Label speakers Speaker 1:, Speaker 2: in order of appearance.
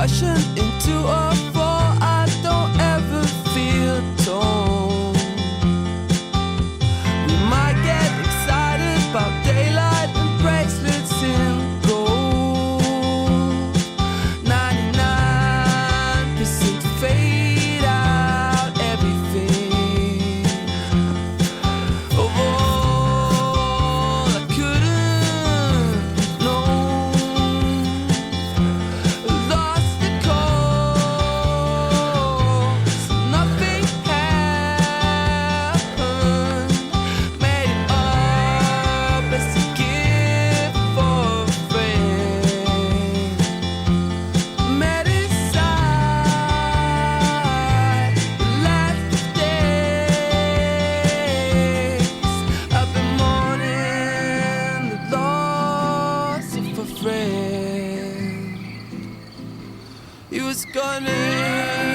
Speaker 1: rushing into a fall. I don't ever feel torn. We might get excited about daylight and bracelets in gold. 99% fade out everything of all I couldn't know. Lost the cause, nothing happened. Made it up as a gift for a friend. Met inside the last of days. I've been mourning the loss of a friend. He was gone in